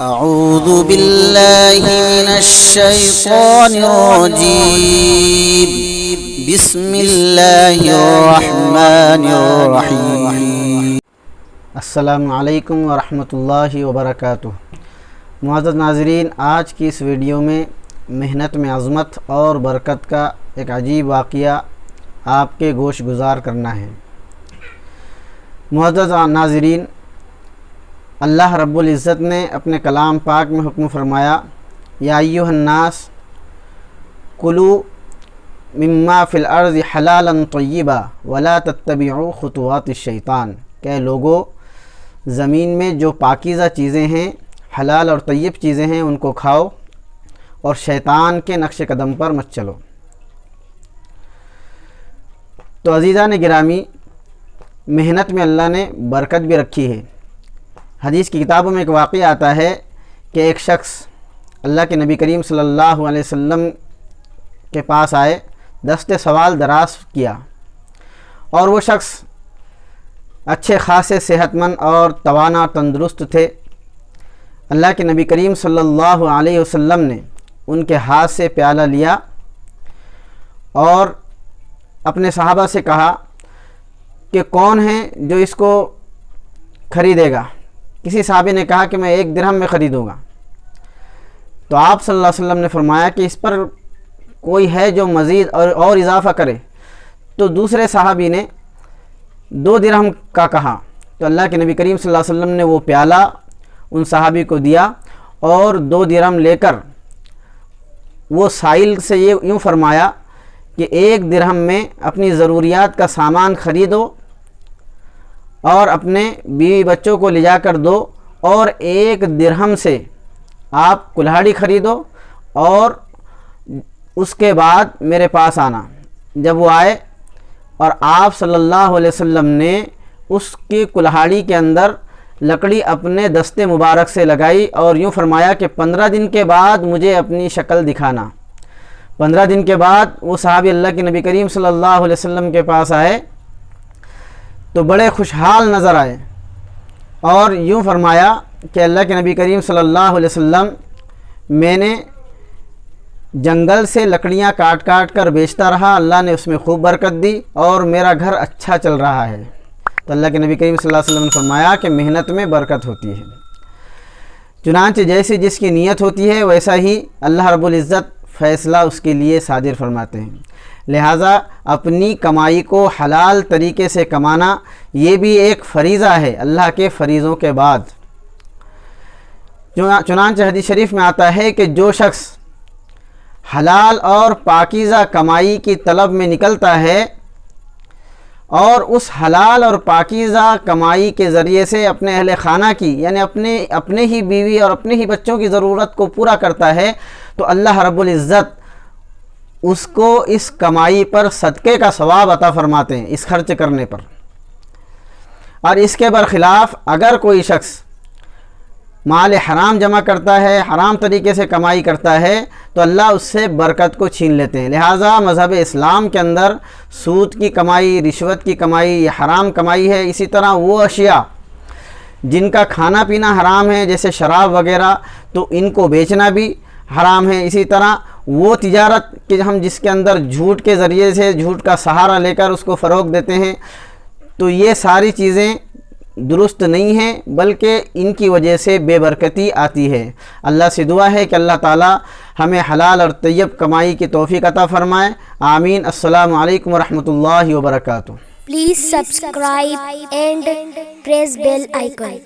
اعوذ باللہ من الشیطان الرجیم بسم اللہ الرحمن الرحیم۔ السلام علیکم ورحمۃ اللہ وبرکاتہ۔ معزز ناظرین، آج کی اس ویڈیو میں محنت میں عظمت اور برکت کا ایک عجیب واقعہ آپ کے گوش گزار کرنا ہے۔ معزز ناظرین، اللہ رب العزت نے اپنے کلام پاک میں حکم فرمایا، یا ایھا الناس کلوا مما فی الارض حلالا طیبا ولا تتبعوا خطوات الشیطان، کہ لوگو زمین میں جو پاکیزہ چیزیں ہیں، حلال اور طیب چیزیں ہیں، ان کو کھاؤ اور شیطان کے نقش قدم پر مت چلو۔ تو عزیزان گرامی، محنت میں اللہ نے برکت بھی رکھی ہے۔ حدیث کی کتابوں میں ایک واقعہ آتا ہے کہ ایک شخص اللہ کے نبی کریم صلی اللہ علیہ وسلم کے پاس آئے، دست سوال دراز کیا، اور وہ شخص اچھے خاصے صحت مند اور توانا اور تندرست تھے۔ اللہ کے نبی کریم صلی اللہ علیہ وسلم نے ان کے ہاتھ سے پیالہ لیا اور اپنے صحابہ سے کہا کہ کون ہے جو اس کو خریدے گا؟ کسی صحابی نے کہا کہ میں 1 درہم میں خریدوں گا۔ تو آپ صلی اللہ علیہ وسلم نے فرمایا کہ اس پر کوئی ہے جو مزید اور اضافہ کرے؟ تو دوسرے صحابی نے 2 درہم کا کہا۔ تو اللہ کے نبی کریم صلی اللہ علیہ وسلم نے وہ پیالہ ان صحابی کو دیا اور 2 درہم لے کر وہ سائل سے یوں فرمایا کہ 1 درہم میں اپنی ضروریات کا سامان خریدو اور اپنے بیوی بچوں کو لے جا کر دو، اور 1 درہم سے آپ کلہاڑی خریدو اور اس کے بعد میرے پاس آنا۔ جب وہ آئے اور آپ صلی اللہ علیہ وسلم نے اس کی کلہاڑی کے اندر لکڑی اپنے دست مبارک سے لگائی اور یوں فرمایا کہ 15 دن کے بعد مجھے اپنی شکل دکھانا۔ 15 دن کے بعد وہ صحابی اللہ کے نبی کریم صلی اللہ علیہ وسلم کے پاس آئے تو بڑے خوشحال نظر آئے اور یوں فرمایا کہ اللہ کے نبی کریم صلی اللہ علیہ وسلم، میں نے جنگل سے لکڑیاں کاٹ کر بیچتا رہا، اللہ نے اس میں خوب برکت دی اور میرا گھر اچھا چل رہا ہے۔ تو اللہ کے نبی کریم صلی اللہ علیہ وسلم نے فرمایا کہ محنت میں برکت ہوتی ہے، چنانچہ جیسی جس کی نیت ہوتی ہے ویسا ہی اللہ رب العزت فیصلہ اس کے لیے صادر فرماتے ہیں۔ لہٰذا اپنی کمائی کو حلال طریقے سے کمانا یہ بھی ایک فریضہ ہے اللہ کے فریضوں کے بعد۔ چنانچہ حدیث شریف میں آتا ہے کہ جو شخص حلال اور پاکیزہ کمائی کی طلب میں نکلتا ہے اور اس حلال اور پاکیزہ کمائی کے ذریعے سے اپنے اہل خانہ کی یعنی اپنے ہی بیوی اور اپنے ہی بچوں کی ضرورت کو پورا کرتا ہے، تو اللہ رب العزت اس کو اس کمائی پر صدقے کا ثواب عطا فرماتے ہیں، اس خرچ کرنے پر۔ اور اس کے برخلاف اگر کوئی شخص مال حرام جمع کرتا ہے، حرام طریقے سے کمائی کرتا ہے، تو اللہ اس سے برکت کو چھین لیتے ہیں۔ لہٰذا مذہب اسلام کے اندر سود کی کمائی، رشوت کی کمائی یہ حرام کمائی ہے۔ اسی طرح وہ اشیاء جن کا کھانا پینا حرام ہے جیسے شراب وغیرہ، تو ان کو بیچنا بھی حرام ہے۔ اسی طرح وہ تجارت کہ ہم جس کے اندر جھوٹ کے ذریعے سے جھوٹ کا سہارا لے کر اس کو فروغ دیتے ہیں، تو یہ ساری چیزیں درست نہیں ہیں، بلکہ ان کی وجہ سے بے برکتی آتی ہے۔ اللہ سے دعا ہے کہ اللہ تعالی ہمیں حلال اور طیب کمائی کی توفیق عطا فرمائے، آمین۔ السلام علیکم ورحمۃ اللہ وبرکاتہ۔ Please subscribe and press bell icon.